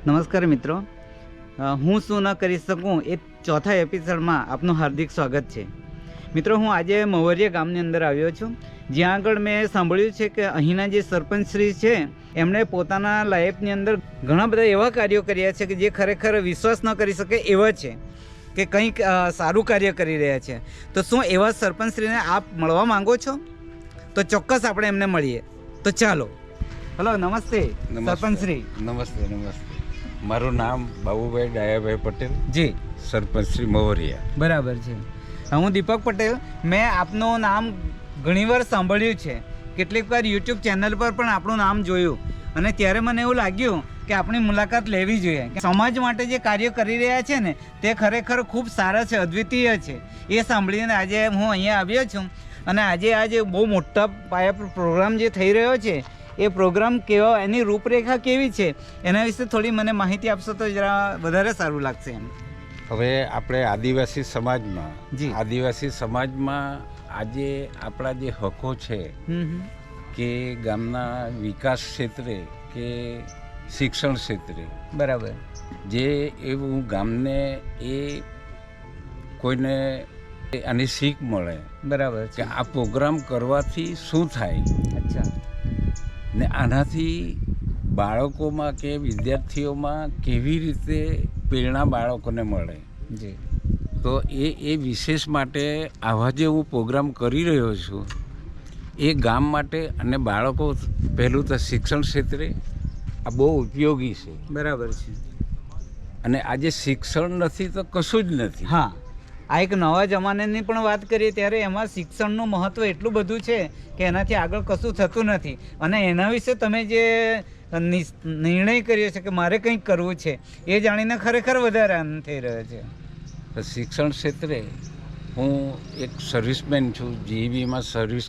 નમસ્કાર મિત્રો, હું શું ન કરી શકું એ ચોથા એપિસોડમાં આપનું હાર્દિક સ્વાગત છે. મિત્રો, હું આજે મવરિયા ગામની અંદર આવ્યો છું, જ્યાં આગળ મેં સાંભળ્યું છે કે અહીંના જે સરપંચશ્રી છે એમણે પોતાના લાઈફની અંદર ઘણા બધા એવા કાર્યો કર્યા છે કે જે ખરેખર વિશ્વાસ ન કરી શકે એવા છે કે કંઈક સારું કાર્ય કરી રહ્યા છે. તો શું એવા સરપંચશ્રીને આપ મળવા માંગો છો? તો ચોક્કસ આપણે એમને મળીએ. તો ચાલો. હલો, નમસ્તે સરપંચશ્રી. નમસ્તે. મારું નામ બાબુભાઈ ડાયાભાઈ પટેલ. જી, સરપંચ શ્રી મવરિયા. બરાબર છે. હું દીપક પટેલ. મેં આપનું નામ ઘણીવાર સાંભળ્યું છે, કેટલીક વાર યુટ્યુબ ચેનલ પર પણ આપણું નામ જોયું, અને ત્યારે મને એવું લાગ્યું કે આપણી મુલાકાત લેવી જોઈએ. કે સમાજ માટે જે કાર્ય કરી રહ્યા છે ને તે ખરેખર ખૂબ સારા છે, અદ્વિતીય છે. એ સાંભળીને આજે હું અહીંયા આવ્યો છું, અને આજે બહુ મોટા પાયા પર પ્રોગ્રામ જે થઈ રહ્યો છે એ પ્રોગ્રામ કેવો, એની રૂપરેખા કેવી છે, એના વિશે થોડી મને માહિતી આપશો તો જરા વધારે સારું લાગશે એમ. હવે આપણે આદિવાસી સમાજમાં આજે આપણા જે હકો છે કે ગામના વિકાસ ક્ષેત્રે કે શિક્ષણ ક્ષેત્રે, બરાબર, જે એવું ગામને એ કોઈને આની શીખ મળે, બરાબર કે આ પ્રોગ્રામ કરવાથી શું થાય, અચ્છા, ને આનાથી બાળકોમાં કે વિદ્યાર્થીઓમાં કેવી રીતે પ્રેરણા બાળકોને મળે. જી. તો એ વિશેષ માટે આવા જે હું પ્રોગ્રામ કરી રહ્યો છું એ ગામ માટે અને બાળકો પહેલું તો શિક્ષણ ક્ષેત્રે આ બહુ ઉપયોગી છે. બરાબર છે. અને આજે શિક્ષણ નથી તો કશું જ નથી. હા, આ એક નવા જમાનાની પણ વાત કરીએ ત્યારે એમાં શિક્ષણનું મહત્ત્વ એટલું બધું છે કે એનાથી આગળ કશું થતું નથી. અને એના વિશે તમે જે નિર્ણય કર્યો છે કે મારે કંઈક કરવું છે, એ જાણીને ખરેખર વધારે આનંદ થઈ રહ્યો છે. શિક્ષણ ક્ષેત્રે હું એક સર્વિસમેન છું. જીઈબીમાં સર્વિસ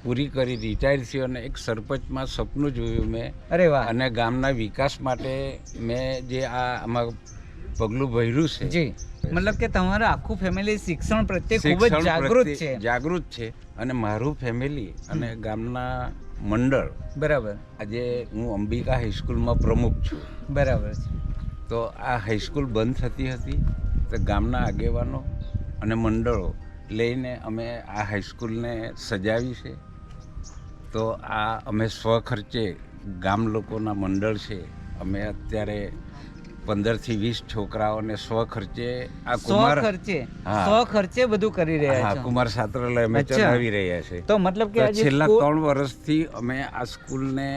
પૂરી કરી રિટાયર થયો અને એક સરપંચમાં સપનું જોયું મેં. અરે વાહ. અને ગામના વિકાસ માટે મેં જે આમાં પગલું ભર્યું છે. જી, મતલબ કે તમારું આખું ફેમિલી શિક્ષણ પ્રત્યે ખૂબ જ જાગૃત છે. અને મારું ફેમિલી અને ગામના મંડળ, બરાબર, આજે હું અંબિકા હાઈસ્કૂલમાં પ્રમુખ છું. બરાબર છે. તો આ હાઈસ્કૂલ બંધ થતી હતી તો ગામના આગેવાનો અને મંડળો લઈને અમે આ હાઈસ્કૂલને સજાવી છે. તો આ અમે સ્વખર્ચે ગામ લોકોના મંડળ છે, અમે અત્યારે 15 થી 20 છોકરાઓને સ્વખર્ચે બધું કરી રહ્યા છે. કુમાર છાત્રાલય અમે ચલાવી રહ્યા છે. તો મતલબ કે છેલ્લા 3 વર્ષથી અમે આ સ્કૂલને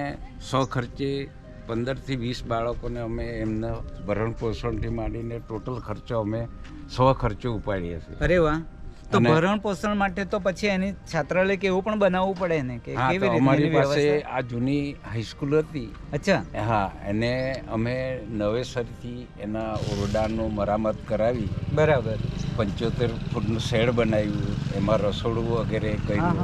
સ્વખર્ચે 15 થી 20 બાળકોને અમે એમના ભરણ પોષણથી માંડીને ટોટલ ખર્ચો અમે સ્વખર્ચે ઉપાડીએ છીએ. અરે વાહ. તો ભરણ પોષણ માટે તો પછી એની છાત્રાલય કે એવું પણ બનાવવું પડે ને કે કેવી રીતે? અમારી પાસે આ જૂની હાઈસ્કૂલ હતી. અચ્છા. હા, એને અમે નવેસરથી એના ઓરડાનું મરામત કરાવી. બરાબર. 75 ફૂટનું શેડ બનાવ્યું, એમાં રસોડું વગેરે કર્યું.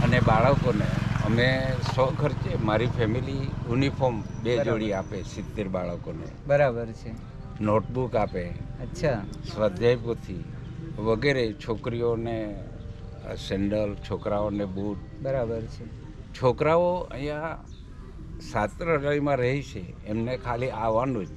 અને બાળકોને અમે સ્વખર્ચે, મારી ફેમિલી યુનિફોર્મ 2 જોડી આપે 70 બાળકોને. બરાબર છે. નોટબુક આપે. અચ્છા. સ્વાધ્યાય પોથી વગેરે, છોકરીઓને સેન્ડલ, છોકરાઓને બૂટ. બરાબર છે. છોકરાઓ અહીંયા છાત્રાલયમાં રહે છે, એમને ખાલી આવવાનું જ.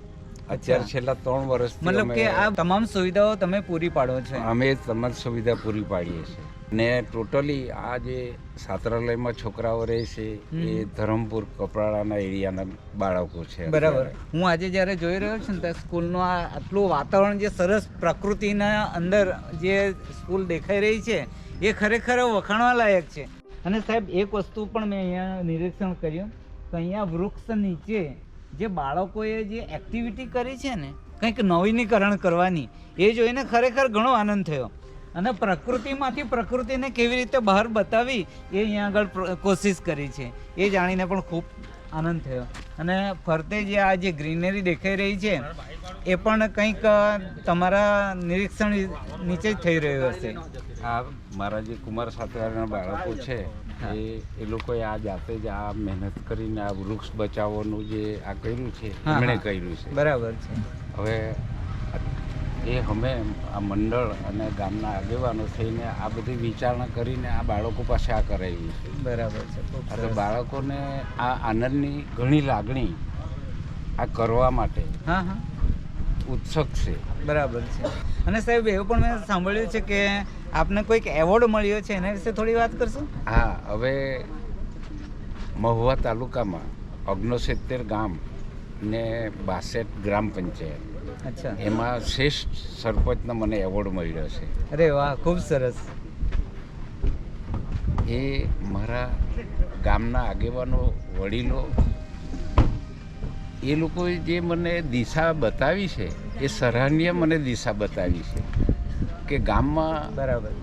અત્યારે છેલ્લા 3 વર્ષથી મતલબ કે આ તમામ સુવિધાઓ તમે પૂરી પાડો છો? અમે તમામ સુવિધા પૂરી પાડીએ છીએ. ને ટોટલી આ જે છાત્રાલયમાં છોકરાઓ રહે છે એ ધરમપુર કપરાડાના એરિયાના બાળકો છે. બરાબર. હું આજે જ્યારે જોઈ રહ્યો છું ને ત્યાં સ્કૂલનું આ આટલું વાતાવરણ, જે સરસ પ્રકૃતિના અંદર જે સ્કૂલ દેખાઈ રહી છે એ ખરેખર વખાણવા લાયક છે. અને સાહેબ, એક વસ્તુ પણ મેં અહીંયા નિરીક્ષણ કર્યું તો અહીંયા વૃક્ષ નીચે જે બાળકોએ જે એક્ટિવિટી કરી છે ને, કંઈક નવીનીકરણ કરવાની, એ જોઈને ખરેખર ઘણો આનંદ થયો. અને પ્રકૃતિમાંથી પ્રકૃતિને કેવી રીતે બહાર બતાવી એ અહીંયા આગળ કોશિશ કરી છે, એ જાણીને પણ ખૂબ આનંદ થયો. અને ફરતે જે આ જે ગ્રીનરી દેખાઈ રહી છે એ પણ કંઈક તમારા નિરીક્ષણ નીચે જ થઈ રહ્યું હશે. આ મારા જે કુમાર છાત્રાલયના બાળકો છે એ લોકોએ આ જાતે જ આ મહેનત કરીને આ વૃક્ષ બચાવવાનું જે આ કર્યું છે, એમણે કર્યું છે. બરાબર છે. હવે એ અમે આ મંડળ અને ગામના આગેવાનો થઈને આ બધી વિચારણા કરીને આ બાળકો પાસે આ કરાવ્યું છે. બરાબર છે. તો બાળકોને આ આનંદની ઘણી લાગણી આ કરવા માટે હા હા ઉત્સુક છે. બરાબર છે. અને સાહેબ એવું પણ મેં સાંભળ્યું છે કે આપને કોઈક એવોર્ડ મળ્યો છે, એના વિશે થોડી વાત કરશો? હા, હવે મહુવા તાલુકામાં 69 ગામ ને 62 ગ્રામ પંચાયત, અચ્છા, એમાં શ્રેષ્ઠ સરપંચનો મને એવોર્ડ મળ્યો છે. અરે વાહ, ખૂબ સરસ. એ મારા ગામના આગેવાનો, વડીલો, એ લોકોએ જે મને દિશા બતાવી છે, એ સરાહનીય મને દિશા બતાવી છે કે ગામમાં બરાબર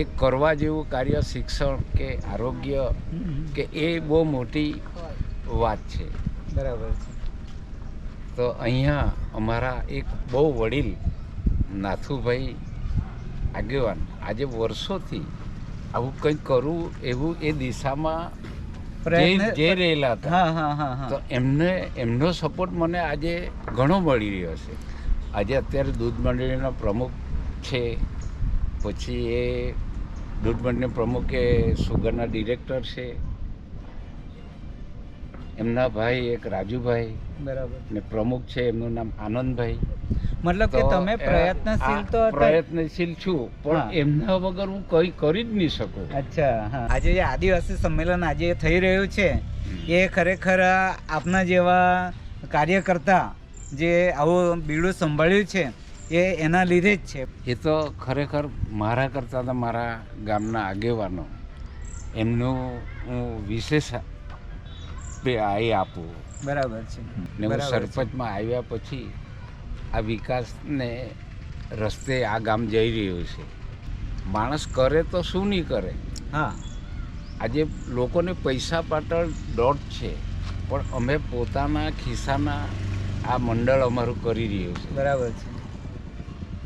એક કરવા જેવું કાર્ય, શિક્ષણ કે આરોગ્ય કે એ બહુ મોટી વાત છે. બરાબર છે. તો અહીંયા અમારા એક બહુ વડીલ નાથુભાઈ આગેવાન આજે વર્ષોથી આવું કંઈક કરવું એવું એ દિશામાં જઈ રહેલા હતા. હા હા હા હા. તો એમનો સપોર્ટ મને આજે ઘણો મળી રહ્યો છે. આજે અત્યારે દૂધ મંડળીના પ્રમુખ છે, પછી એ દૂધ મંડળીના પ્રમુખ એ સુગરના ડિરેક્ટર છે, એમના ભાઈ એક રાજુભાઈ, બરાબર, ને પ્રમુખ છે એમનું નામ આનંદભાઈ. મતલબ કે તમે પ્રયત્નશીલ તો હતા. પ્રયત્નશીલ છું, પણ એમના વગર હું કંઈ કરી જ નહીં શકું. અચ્છા, હા. આજે જે આદિવાસી સંમેલન આજે થઈ રહ્યું છે, એ ખરેખર આપના જેવા કાર્યકર્તા જે આવું બીડું સંભાળ્યું છે એ એના લીધે જ છે. એ તો ખરેખર મારા કરતાં તો મારા ગામના આગેવાનો, એમનું હું વિશેષ આ આપું. બરાબર છે. ને હું સરપંચમાં આવ્યા પછી આ વિકાસને રસ્તે આ ગામ જઈ રહ્યું છે. માણસ કરે તો શું નહીં કરે. હા, આજે લોકોને પૈસા પાટણ દોટ છે, પણ અમે પોતાના ખિસ્સાના આ મંડળ અમારું કરી રહ્યું છે. બરાબર છે.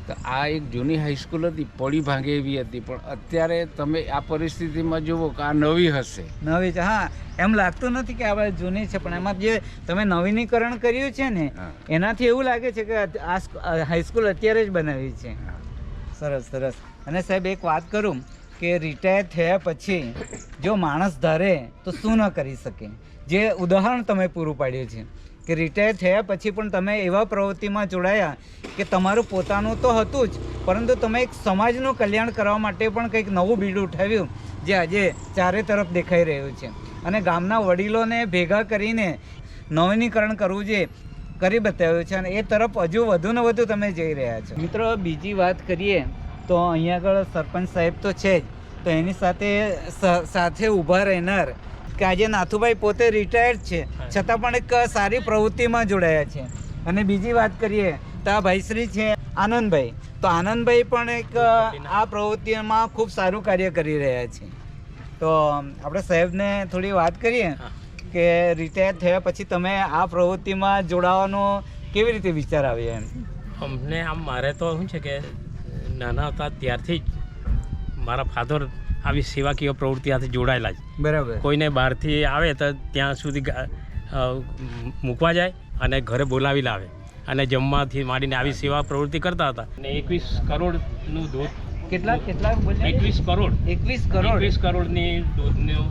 તો આ એક જૂની હાઈસ્કૂલ હતી, પડી ભાંગે એવી હતી, પણ અત્યારે તમે આ પરિસ્થિતિમાં જુઓ કે આ નવી હશે. નવી છે, હા. એમ લાગતું નથી કે આ જૂની છે, પણ એમાં જે તમે નવીનીકરણ કર્યું છે ને, એનાથી એવું લાગે છે કે આ હાઈસ્કૂલ અત્યારે જ બનાવી છે. સરસ સરસ. અને સાહેબ એક વાત કરું કે રિટાયર થયા પછી જો માણસ ધારે તો શું ન કરી શકે, જે ઉદાહરણ તમે પૂરું પાડ્યું છે કે રિટાયર થયા પછી પણ તમે એવા પ્રવૃત્તિમાં જોડાયા કે તમારું પોતાનું તો હતું જ, પરંતુ તમે એક સમાજનું કલ્યાણ કરવા માટે પણ કંઈક નવું બીડું ઉઠાવ્યું, જે આજે ચારે તરફ દેખાઈ રહ્યું છે. અને ગામના વડીલોને ભેગા કરીને નવીનીકરણ કરવું જે કરી બતાવ્યું છે, અને એ તરફ હજુ વધુ ને વધુ તમે જઈ રહ્યા છો. મિત્રો, બીજી વાત કરીએ તો અહીંયા આગળ સરપંચ સાહેબ તો છે જ, તો એની સાથે ઊભા રહેનાર કે આજે નાથુભાઈ પોતે રિટાયર્ડ છે, છતાં પણ એક સારી પ્રવૃત્તિમાં જોડાયા છે. અને બીજી વાત કરીએ તો આ ભાઈશ્રી છે આનંદભાઈ, તો આનંદભાઈ પણ એક આ પ્રવૃત્તિમાં ખૂબ સારું કાર્ય કરી રહ્યા છે. તો આપણે સાહેબને થોડી વાત કરીએ કે રિટાયર થયા પછી તમે આ પ્રવૃત્તિમાં જોડાવાનો કેવી રીતે વિચાર આવ્યો? એમ અમને આમ મારે તો શું છે કે નાના હતા ત્યારથી જ મારા ફાધર આવી સેવાકીય પ્રવૃત્તિ સાથે જોડાયેલા છે. બરાબર. કોઈને બહારથી આવે તો ત્યાં સુધી મૂકવા જાય અને ઘરે બોલાવી લાવે, અને જમવાથી માંડીને આવી સેવા પ્રવૃત્તિ કરતા હતા. અને 21 કરોડનું દૂધ, કેટલા 21 કરોડની દૂધનું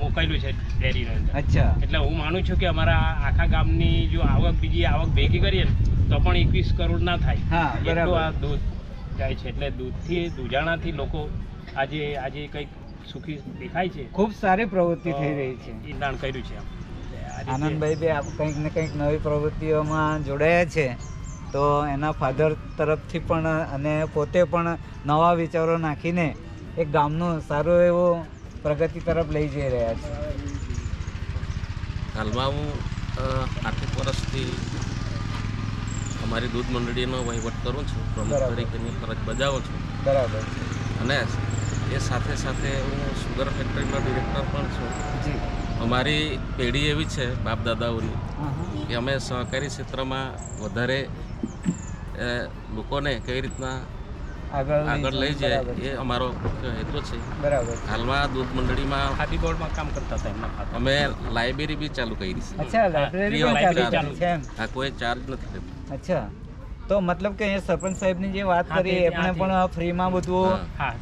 મોકલ્યું છે ડેરીની અંદર. અચ્છા. એટલે હું માનું છું કે અમારા આખા ગામની જો બીજી આવક ભેગી કરીએ ને તો પણ 21 કરોડ ના થાય. હા, બરાબર. આ દૂધ જાય છે, એટલે દૂજાણાથી લોકો આજે કંઈક સુખી દેખાય છે. ખૂબ સારી પ્રવૃત્તિ થઈ રહી છે. દાન કર્યું છે. આનંદભાઈ બી કંઈક ને કંઈક નવી પ્રવૃત્તિઓમાં જોડાયા છે, તો એના ફાધર તરફથી પણ અને પોતે પણ નવા વિચારો નાખીને એક ગામનું સારું એવું પ્રગતિ તરફ લઈ જઈ રહ્યા છે. હાલમાં હું 8 વર્ષથી અમારી દૂધ મંડળીનો વહીવટ કરું છું, પ્રમુખ તરીકેની ફરજ બજાવું છું. બરાબર. અને એ સાથે સાથે હું સુગર ફેક્ટરીનો ડિરેક્ટર પણ છું. જી. અમારી પેઢી એવી છે બાપ દાદાઓની કે અમે સહકારી ક્ષેત્રમાં વધારે લોકોને કઈ રીતના આગળ લઈ જાય એ અમારો મુખ્ય હેતુ છે. બરાબર. હાલમાં દૂધ મંડળીમાં ખાદી બોર્ડમાં કામ કરતા હતા એમના ફાધર. અમે લાઇબ્રેરી બી ચાલુ કરી છે. અચ્છા, લાઇબ્રેરી પણ ચાલુ છે એમ? હા, કોઈ ચાર્જ નથી લેતો. અચ્છા, તો મતલબ કે અહીંયા સરપંચ સાહેબની જે વાત કરી એમને પણ ફ્રીમાં બધું. હા,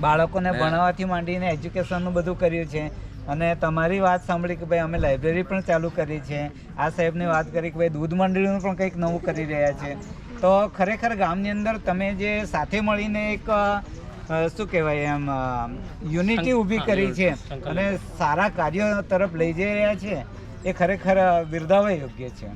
બાળકોને ભણાવવાથી માંડીને એજ્યુકેશનનું બધું કર્યું છે. અને તમારી વાત સાંભળી કે ભાઈ અમે લાઇબ્રેરી પણ ચાલુ કરી છે. આ સાહેબની વાત કરી કે ભાઈ દૂધ મંડળીનું પણ કંઈક નવું કરી રહ્યા છે. તો ખરેખર ગામની અંદર તમે જે સાથે મળીને એક શું કહેવાય એમ યુનિટી ઊભી કરી છે અને સારા કાર્યો તરફ લઈ જઈ રહ્યા છે, એ ખરેખર બિરદાવવા યોગ્ય છે.